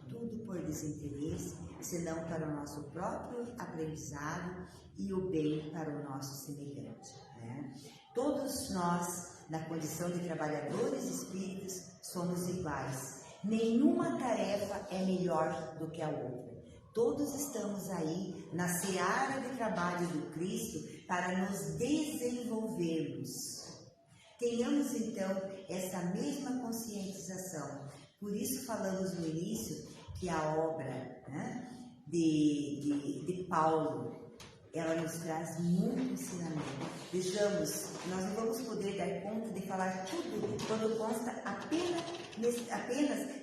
[SPEAKER 2] Tudo por desinteresse, senão para o nosso próprio aprendizado e o bem para o nosso semelhante, né? Todos nós, na condição de trabalhadores espíritas, somos iguais. Nenhuma tarefa é melhor do que a outra. Todos estamos aí na seara de trabalho do Cristo para nos desenvolvermos. Tenhamos então essa mesma conscientização. Por isso falamos no início que a obra, né, de Paulo, ela nos traz muito ensinamento. Vejamos, nós não vamos poder dar conta de falar tudo quando consta apenas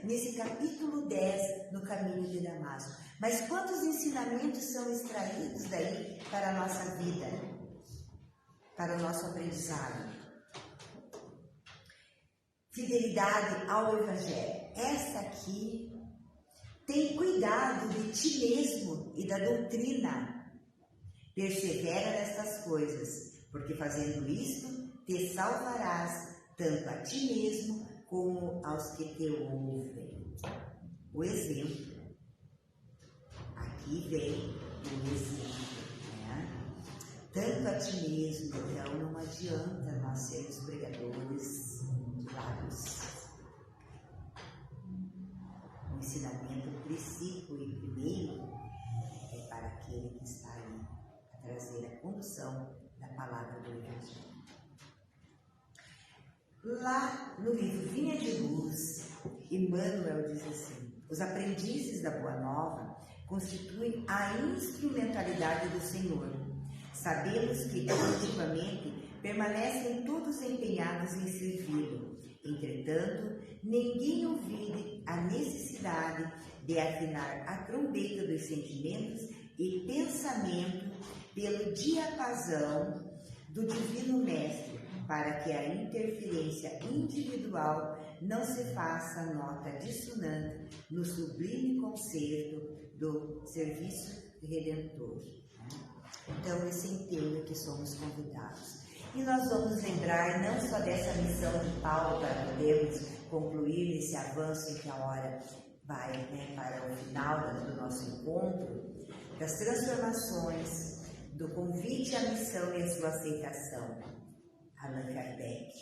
[SPEAKER 2] nesse capítulo 10 no caminho de Damasco. Mas quantos ensinamentos são extraídos daí para a nossa vida, para o nosso aprendizado? Fidelidade ao Evangelho. Essa aqui tem cuidado de ti mesmo e da doutrina. Persevera nestas coisas, porque fazendo isto, te salvarás tanto a ti mesmo como aos que te ouvem. O exemplo. Aqui vem o exemplo, né? Tanto a ti mesmo, então não adianta nós sermos pregadores de lábios. introdução da palavra do Evangelho. Lá no livro Vinha de Luz, Emmanuel diz assim: os aprendizes da Boa Nova constituem a instrumentalidade do Senhor. Sabemos que, efetivamente, permanecem todos empenhados em servi-lo. Entretanto, ninguém ouvide a necessidade de afinar a trombeta dos sentimentos e pensamento pelo diapasão do Divino Mestre, para que a interferência individual não se faça nota dissonante no sublime concerto do serviço redentor. Então, esse empenho que somos convidados. E nós vamos lembrar não só dessa missão de Paulo, para podermos concluir esse avanço em que a hora vai para o final do nosso encontro, das transformações, do convite à missão e à sua aceitação. Allan Kardec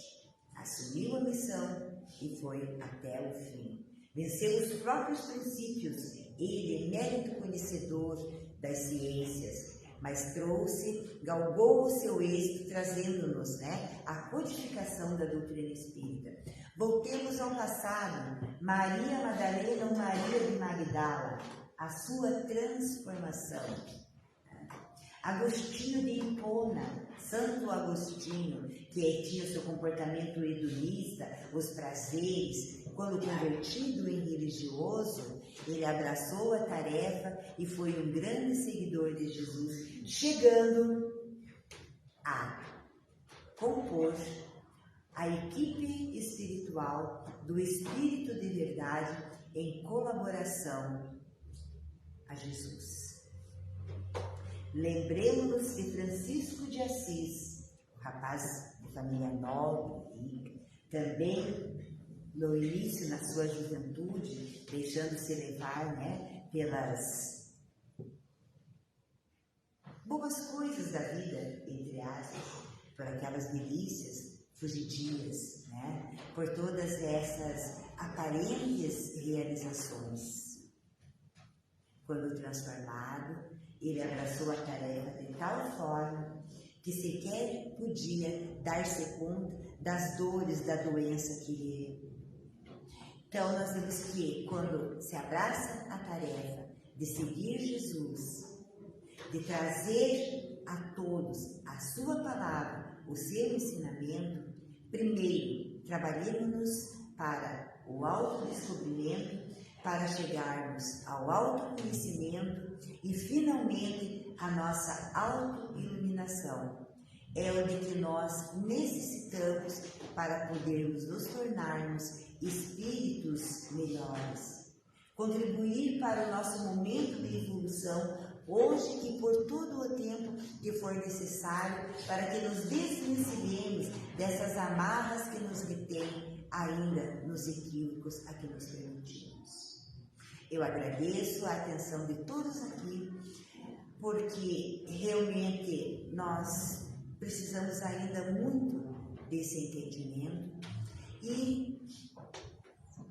[SPEAKER 2] assumiu a missão e foi até o fim. Venceu os próprios princípios, ele, mérito conhecedor das ciências, mas galgou o seu êxito, trazendo-nos a codificação da doutrina espírita. Voltemos ao passado, Maria Madalena ou Maria de Magdala, a sua transformação. Agostinho de Hipona, Santo Agostinho, que tinha seu comportamento hedonista, os prazeres, quando convertido em religioso, ele abraçou a tarefa e foi um grande seguidor de Jesus, chegando a compor a equipe espiritual do Espírito de Verdade em colaboração a Jesus. Lembremos-nos de Francisco de Assis, o rapaz de família nobre, rica, também no início, na sua juventude, deixando-se levar pelas boas coisas da vida, entre aspas, por aquelas delícias fugidias, por todas essas aparentes realizações. Quando transformado, ele abraçou a tarefa de tal forma que sequer podia dar-se conta das dores da doença que lhe. Então, nós vemos que, quando se abraça a tarefa de seguir Jesus, de trazer a todos a sua palavra, o seu ensinamento, primeiro, trabalhemos-nos para o autodescobrimento, para chegarmos ao autoconhecimento e, finalmente, a nossa autoiluminação. É o de que nós necessitamos para podermos nos tornarmos espíritos melhores. Contribuir para o nosso momento de evolução, hoje e por todo o tempo que for necessário, para que nos desvencilhemos dessas amarras que nos retêm ainda nos equívocos a que nos permitimos. Eu agradeço a atenção de todos aqui, porque realmente nós precisamos ainda muito desse entendimento e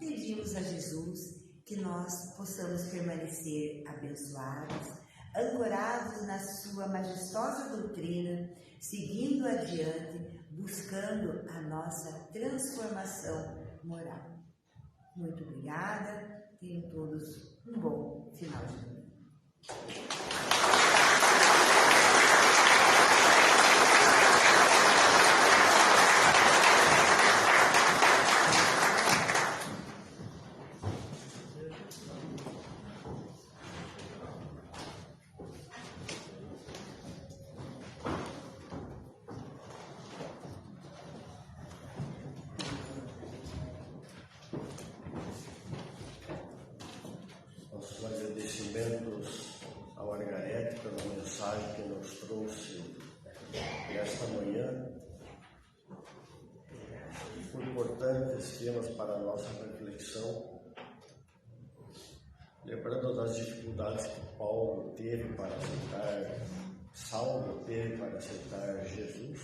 [SPEAKER 2] pedimos a Jesus que nós possamos permanecer abençoados, ancorados na sua majestosa doutrina, seguindo adiante, buscando a nossa transformação moral. Muito obrigada. Tenham todos um bom final de semana.
[SPEAKER 1] Agradecimentos ao Margarete pela mensagem que nos trouxe nesta manhã. Importantes temas para a nossa reflexão, lembrando das dificuldades que Paulo teve para aceitar, Saulo teve para aceitar Jesus,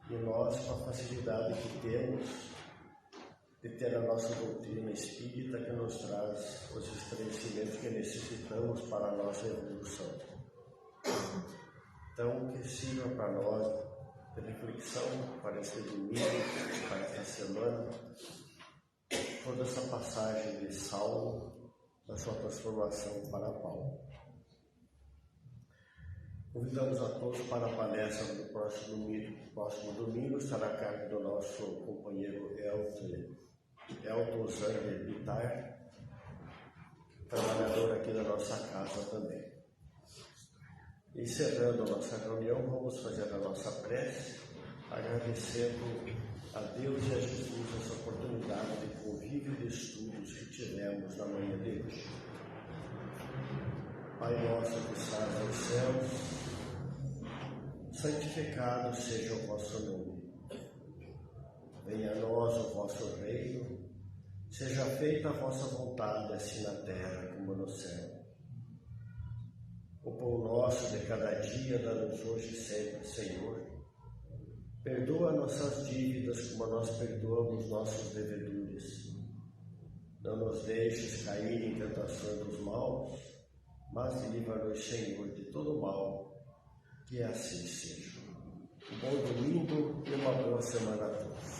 [SPEAKER 1] e nós, com a facilidade que temos de ter a nossa doutrina espírita, que nos traz os esclarecimentos que necessitamos para a nossa evolução. Então, que sirva para nós de reflexão para este domingo, para esta semana, toda essa passagem de Saulo, da sua transformação para Paulo. Convidamos a todos para a palestra do próximo domingo, estará a cargo do nosso companheiro Elton Zander Bitar, trabalhador aqui da nossa casa também. Encerrando a nossa reunião, vamos fazer a nossa prece, agradecendo a Deus e a Jesus essa oportunidade de convívio e de estudos que tivemos na manhã de hoje. Pai nosso que estás nos céus, santificado seja o vosso nome. Venha a nós o vosso reino, seja feita a vossa vontade, assim na terra como no céu. O pão nosso de cada dia dá-nos hoje e sempre, Senhor. Perdoa nossas dívidas como nós perdoamos nossos devedores. Não nos deixes cair em tentações dos maus, mas livra-nos, Senhor, de todo mal, que assim seja. Um bom domingo e uma boa semana a todos.